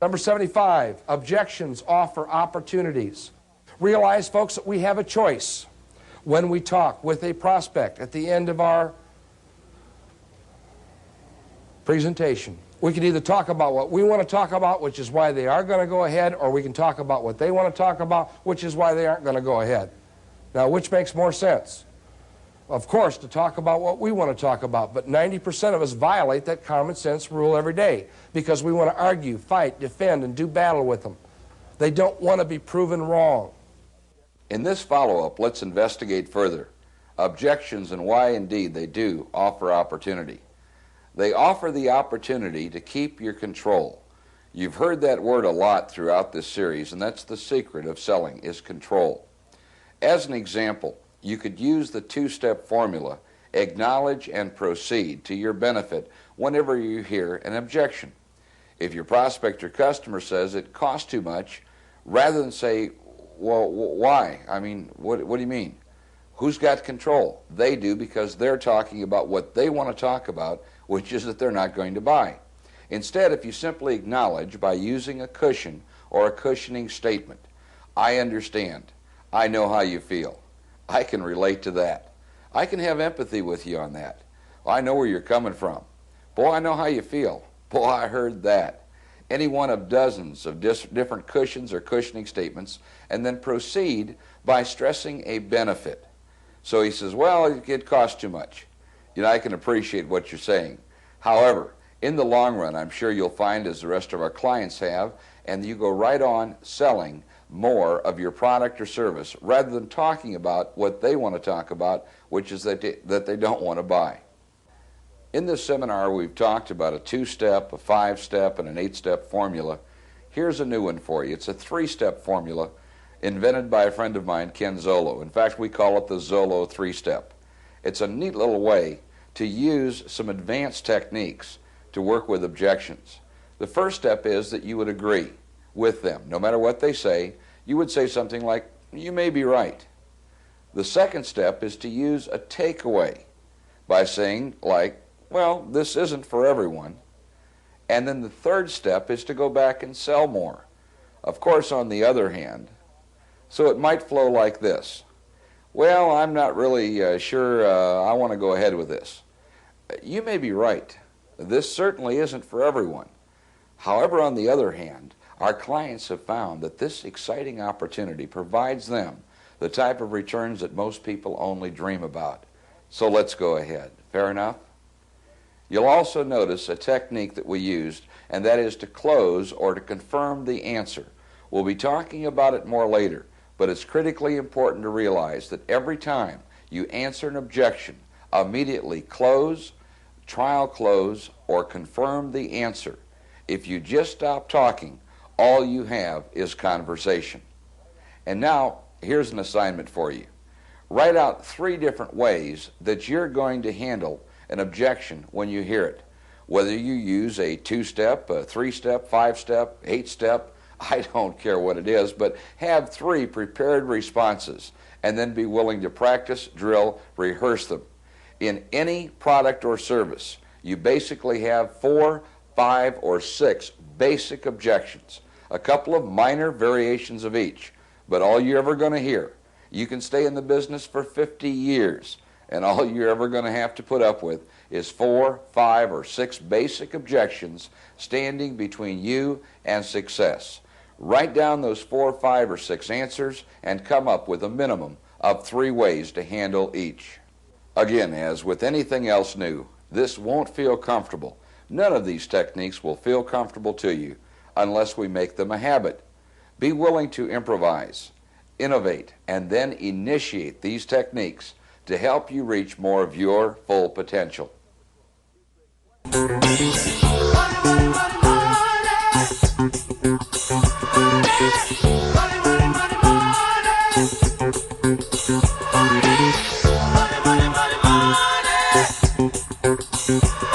Number 75, objections offer opportunities. Realize, folks, that we have a choice when we talk with a prospect at the end of our presentation. We can either talk about what we want to talk about, which is why they are going to go ahead, or we can talk about what they want to talk about, which is why they aren't going to go ahead. Now, which makes more sense? Of course, to talk about what we want to talk about, but 90% of us violate that common sense rule every day because we want to argue, fight, defend, and do battle with them. They don't want to be proven wrong. In this follow-up, let's investigate further objections and why indeed they do offer opportunity. They offer the opportunity to keep your control. You've heard that word a lot throughout this series, and that's the secret of selling, is control. As an example, you could use the two-step formula, acknowledge and proceed, to your benefit whenever you hear an objection. If your prospect or customer says it costs too much, rather than say, well, why? I mean, what do you mean? Who's got control? They do, because they're talking about what they want to talk about, which is that they're not going to buy. Instead, if you simply acknowledge by using a cushion or a cushioning statement, I understand. I know how you feel. I can relate to that. I can have empathy with you on that. I know where you're coming from. Boy, I know how you feel. Boy, I heard that. Any one of dozens of different cushions or cushioning statements, and then proceed by stressing a benefit. So he says, well, it costs too much. You know, I can appreciate what you're saying. However, in the long run, I'm sure you'll find, as the rest of our clients have, and you go right on selling more of your product or service rather than talking about what they want to talk about, which is that they don't want to buy. In this seminar, we've talked about a two-step, a five-step, and an eight-step formula. Here's a new one for you. It's a three-step formula invented by a friend of mine, Ken Zolo. In fact, we call it the Zolo three-step. It's a neat little way to use some advanced techniques to work with objections. The first step is that you would agree with them. No matter what they say, you would say something like, you may be right. The second step is to use a takeaway by saying, like, well, this isn't for everyone. And then the third step is to go back and sell more. Of course, on the other hand, so it might flow like this. Well, I'm not really sure I want to go ahead with this. You may be right. This certainly isn't for everyone. However, on the other hand, our clients have found that this exciting opportunity provides them the type of returns that most people only dream about. So let's go ahead. Fair enough? You'll also notice a technique that we used, and that is to close or to confirm the answer. We'll be talking about it more later, but it's critically important to realize that every time you answer an objection, immediately close, trial close, or confirm the answer. If you just stop talking, all you have is conversation. And now, here's an assignment for you. Write out 3 different ways that you're going to handle an objection when you hear it. Whether you use a 2-step, a 3-step, 5-step, 8-step, I don't care what it is, but have 3 prepared responses and then be willing to practice, drill, rehearse them. In any product or service, you basically have 4, 5, or 6 basic objections, a couple of minor variations of each, but all you're ever going to hear. You can stay in the business for 50 years, and all you're ever going to have to put up with is 4, 5, or 6 basic objections standing between you and success. Write down those 4, 5, or 6 answers and come up with a minimum of 3 ways to handle each. Again, as with anything else new, this won't feel comfortable. None of these techniques will feel comfortable to you unless we make them a habit. Be willing to improvise, innovate, and then initiate these techniques to help you reach more of your full potential. Money, money, money, money.